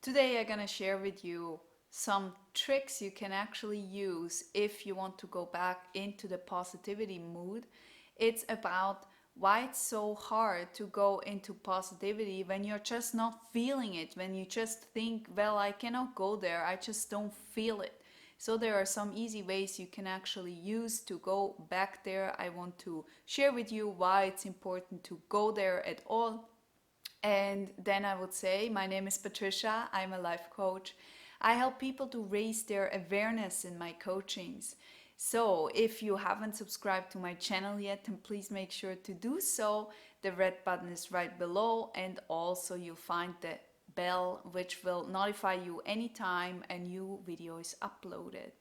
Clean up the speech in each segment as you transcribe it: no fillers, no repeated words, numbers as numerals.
Today I'm gonna share with you some tricks you can actually use if you want to go back into the positivity mood. It's about why it's so hard to go into positivity when you're just not feeling it, when you just think, well, I cannot go there, I just don't feel it. So there are some easy ways you can actually use to go back there. I want to share with you why it's important to go there at all. And then I would say, my name is Patricia, I'm a life coach. I help people to raise their awareness in my coachings. So if you haven't subscribed to my channel yet, then please make sure to do so. The red button is right below, and also you'll find the bell which will notify you anytime a new video is uploaded.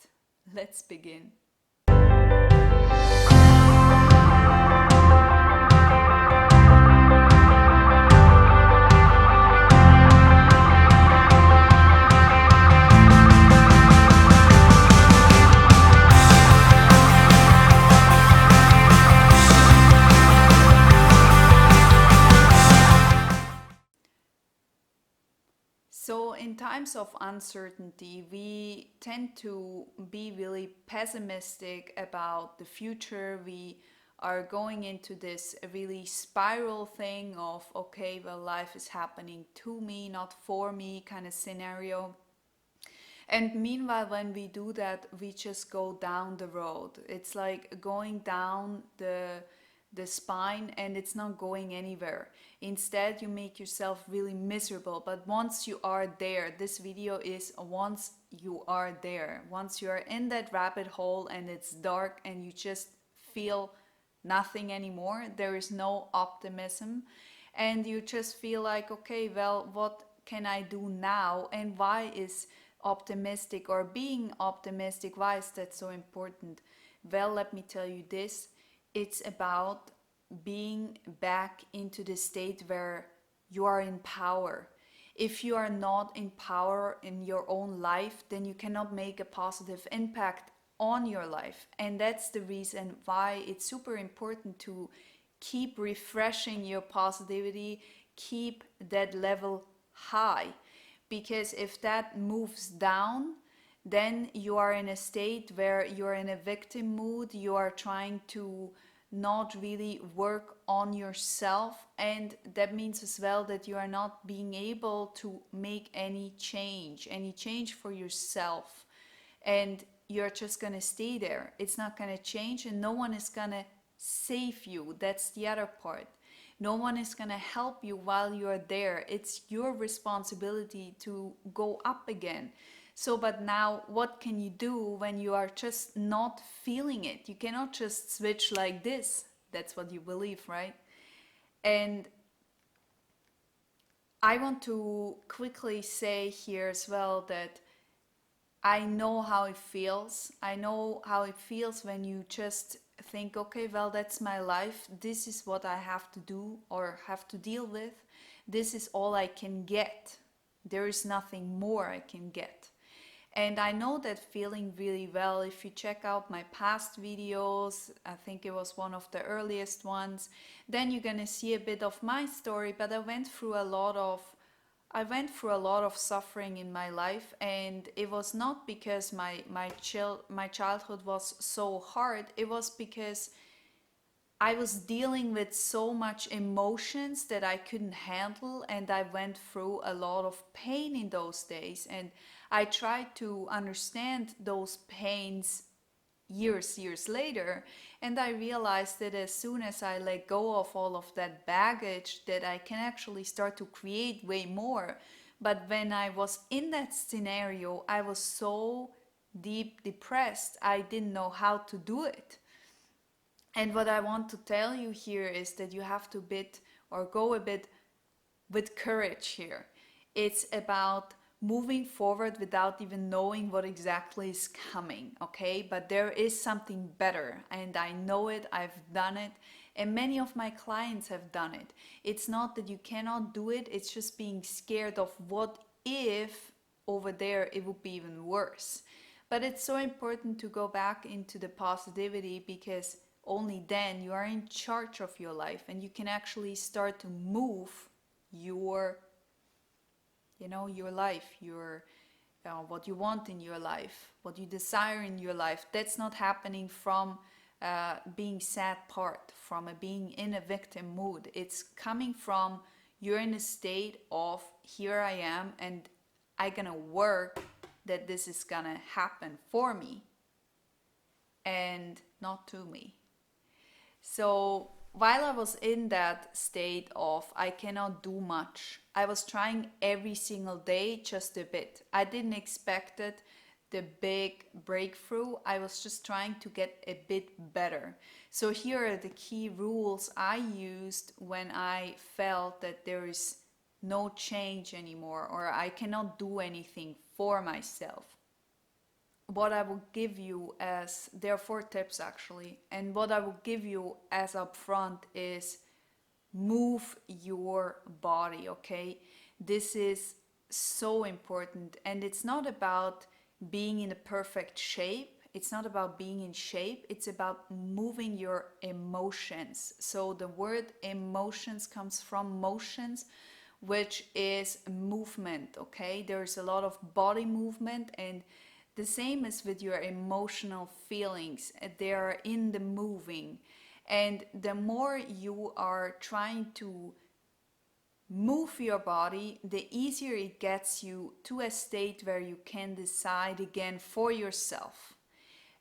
Let's begin. So, in times of uncertainty, we tend to be really pessimistic about the future. We are going into this really spiral thing of, okay, well, life is happening to me, not for me kind of scenario. And meanwhile, when we do that, we just go down the road. It's like going down the spine and it's not going anywhere. Instead, you make yourself really miserable. But once you are there, this video is once you are there. Once you are in that rabbit hole and it's dark and you just feel nothing anymore, there is no optimism, and you just feel like, okay, well, what can I do now? And why is optimistic or being optimistic, why is that so important? Well, let me tell you this. It's about being back into the state where you are in power. If you are not in power in your own life, then you cannot make a positive impact on your life. And that's the reason why it's super important to keep refreshing your positivity, keep that level high. Because if that moves down, then you are in a state where you're in a victim mood, you are trying to not really work on yourself, and that means as well that you are not being able to make any change for yourself, and you're just gonna stay there. It's not gonna change, and no one is gonna save you. That's the other part. No one is gonna help you while you're there. It's your responsibility to go up again. So, but now what can you do when you are just not feeling it? You cannot just switch like this. That's what you believe, right? And I want to quickly say here as well that I know how it feels. I know how it feels when you just think, okay, well, that's my life. This is what I have to do or have to deal with. This is all I can get. There is nothing more I can get. And I know that feeling really well. If you check out my past videos, I think it was one of the earliest ones, then you're gonna see a bit of my story. But I went through a lot of suffering in my life, and it was not because my childhood was so hard. It was because I was dealing with so much emotions that I couldn't handle, and I went through a lot of pain in those days, and I tried to understand those pains years later, and I realized that as soon as I let go of all of that baggage, that I can actually start to create way more. But when I was in that scenario, I was so deep depressed, I didn't know how to do it. And what I want to tell you here is that you have to go a bit with courage here. It's about moving forward without even knowing what exactly is coming, okay? But there is something better, and I know it, I've done it, and many of my clients have done it. It's not that you cannot do it, it's just being scared of what if over there it would be even worse. But it's so important to go back into the positivity, because only then you are in charge of your life and you can actually start to move your your life, your what you want in your life, what you desire in your life. That's not happening from being sad part, from being in a victim mood. It's coming from you're in a state of here I am and I gonna work that this is gonna happen for me and not to me. So while I was in that state of I cannot do much, I was trying every single day just a bit. I didn't expect it, the big breakthrough. I was just trying to get a bit better. So here are the key rules I used when I felt that there is no change anymore or I cannot do anything for myself. What I will give you as, there are 4 tips actually, and what I will give you as upfront is move your body, okay? This is so important, and it's not about being in a perfect shape. It's not about being in shape. It's about moving your emotions. So the word emotions comes from motions, which is movement, okay? There's a lot of body movement, and the same is with your emotional feelings. They are in the moving. And the more you are trying to move your body, the easier it gets you to a state where you can decide again for yourself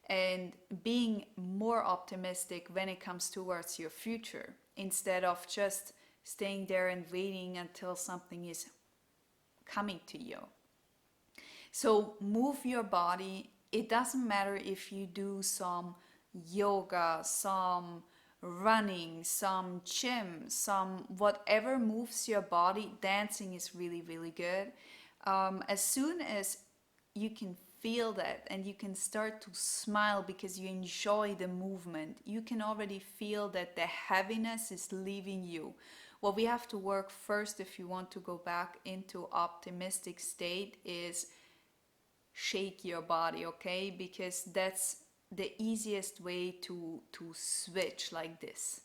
and being more optimistic when it comes towards your future instead of just staying there and waiting until something is coming to you. So move your body. It doesn't matter if you do some yoga, some running, some gym, some whatever moves your body. Dancing is really, really good. As soon as you can feel that and you can start to smile because you enjoy the movement, you can already feel that the heaviness is leaving you. What we have to work first if you want to go back into optimistic state is shake your body, okay? Because that's the easiest way to switch like this.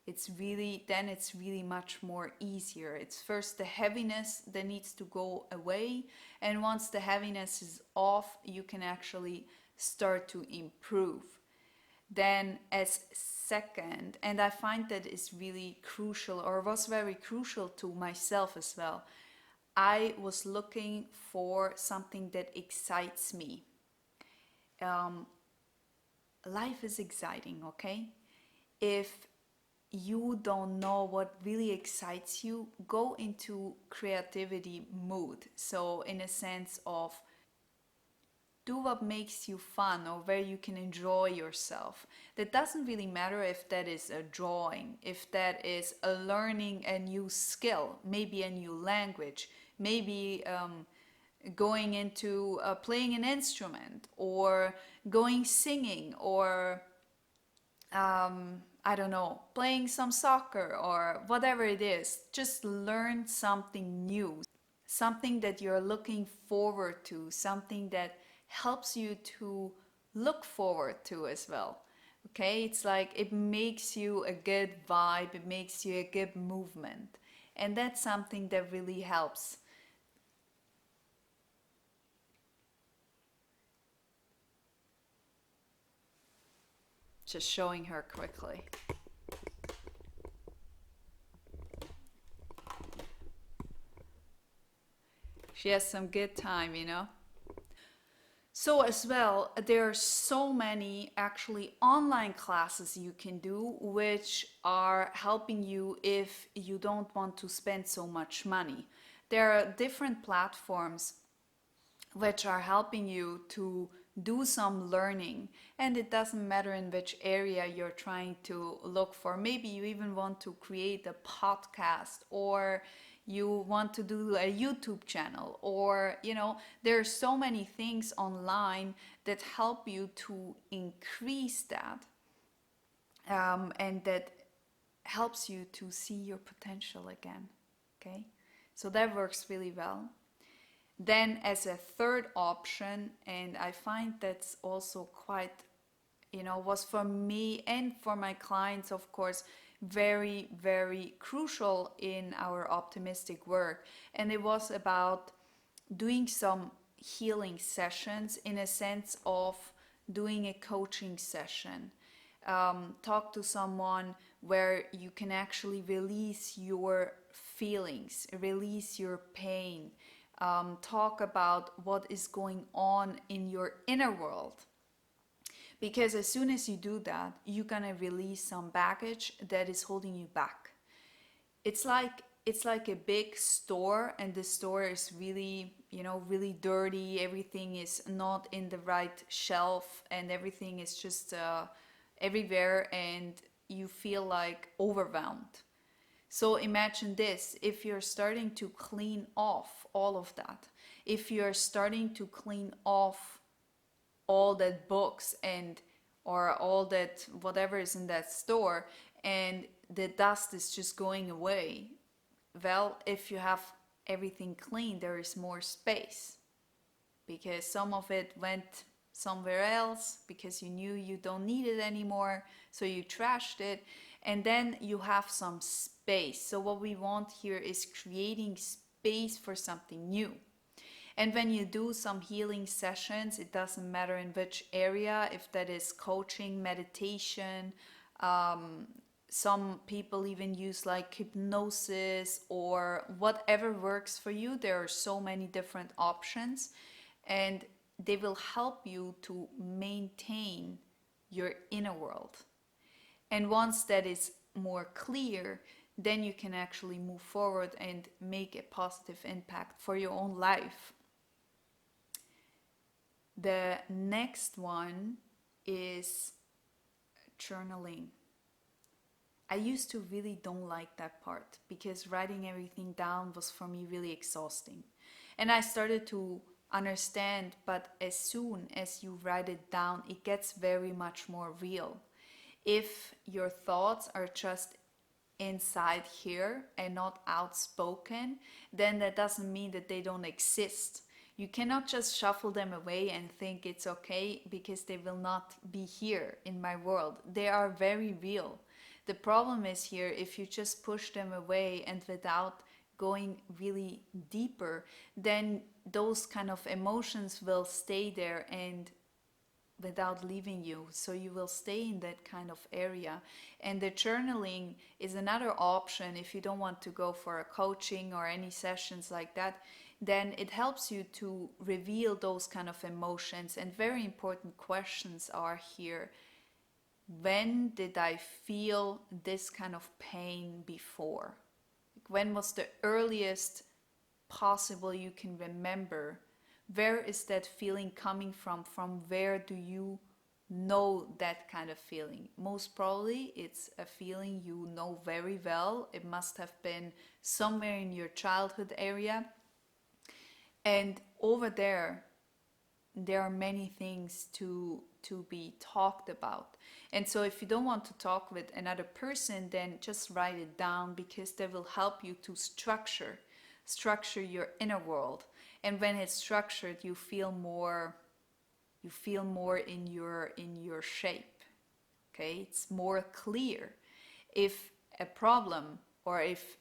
It's really much more easier. It's first the heaviness that needs to go away, and once the heaviness is off, you can actually start to improve. Then as second, and I find that is really crucial, or was very crucial to myself as well, I was looking for something that excites me. Life is exciting, okay? If you don't know what really excites you, go into creativity mood. So in a sense of do what makes you fun or where you can enjoy yourself. That doesn't really matter if that is a drawing, if that is a learning a new skill, maybe a new language, maybe going into playing an instrument or going singing or I don't know, playing some soccer or whatever it is. Just learn something new, something that you're looking forward to, something that helps you to look forward to as well. Okay, it's like it makes you a good vibe, it makes you a good movement, and that's something that really helps. Just showing her quickly. She has some good time. So as well, there are so many actually online classes you can do which are helping you if you don't want to spend so much money. There are different platforms which are helping you to do some learning, and it doesn't matter in which area you're trying to look for. Maybe you even want to create a podcast, or you want to do a YouTube channel, or there are so many things online that help you to increase that, and that helps you to see your potential again. Okay, so that works really well. Then as a third option, and I find that's also quite, was for me and for my clients, of course, very, very crucial in our optimistic work. And it was about doing some healing sessions in a sense of doing a coaching session. Talk to someone where you can actually release your feelings, release your pain, talk about what is going on in your inner world. Because as soon as you do that, you're gonna release some baggage that is holding you back. It's like a big store, and the store is really, really dirty. Everything is not in the right shelf, and everything is just everywhere, and you feel like overwhelmed. So imagine this: if you're starting to clean off all of that, if you're starting to clean off all that books and or all that whatever is in that store, and the dust is just going away, well, if you have everything clean, there is more space, because some of it went somewhere else because you knew you don't need it anymore, so you trashed it, and then you have some space. So what we want here is creating space for something new. And when you do some healing sessions, it doesn't matter in which area, if that is coaching, meditation, some people even use like hypnosis or whatever works for you. There are so many different options, and they will help you to maintain your inner world. And once that is more clear, then you can actually move forward and make a positive impact for your own life. The next one is journaling. I used to really don't like that part because writing everything down was for me really exhausting. And I started to understand, but as soon as you write it down, it gets very much more real. If your thoughts are just inside here and not outspoken, then that doesn't mean that they don't exist. You cannot just shuffle them away and think it's okay because they will not be here in my world. They are very real. The problem is here if you just push them away and without going really deeper, then those kind of emotions will stay there and without leaving you. So you will stay in that kind of area. And the journaling is another option if you don't want to go for a coaching or any sessions like that. Then it helps you to reveal those kind of emotions. And very important questions are here. When did I feel this kind of pain before? When was the earliest possible you can remember? Where is that feeling coming from? From where do you know that kind of feeling? Most probably it's a feeling you know very well. It must have been somewhere in your childhood area. And over there are many things to be talked about. And so if you don't want to talk with another person, then just write it down, because that will help you to structure your inner world. And when it's structured, you feel more in your shape. Okay, it's more clear. If a problem, or if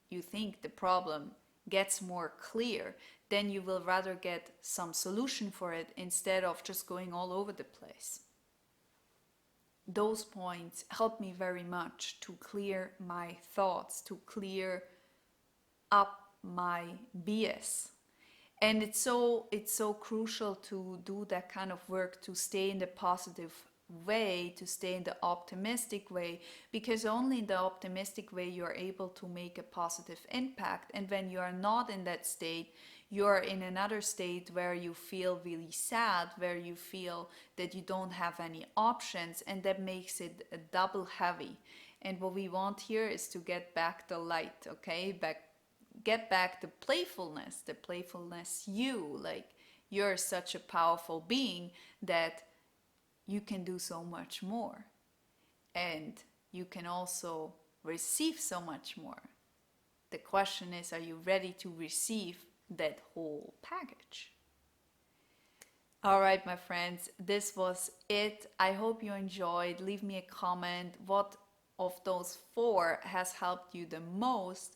you think the problem gets more clear, then you will rather get some solution for it instead of just going all over the place. Those points help me very much to clear my thoughts, to clear up my BS. And it's so crucial to do that kind of work, to stay in the positive way, to stay in the optimistic way, because only in the optimistic way you are able to make a positive impact. And when you are not in that state, you are in another state where you feel really sad, where you feel that you don't have any options, and that makes it a double heavy. And what we want here is to get back the light, okay? Get back the playfulness you, like, you're such a powerful being that you can do so much more, and you can also receive so much more. The question is, are you ready to receive that whole package? All right, my friends, this was it. I hope you enjoyed. Leave me a comment. What of those 4 has helped you the most?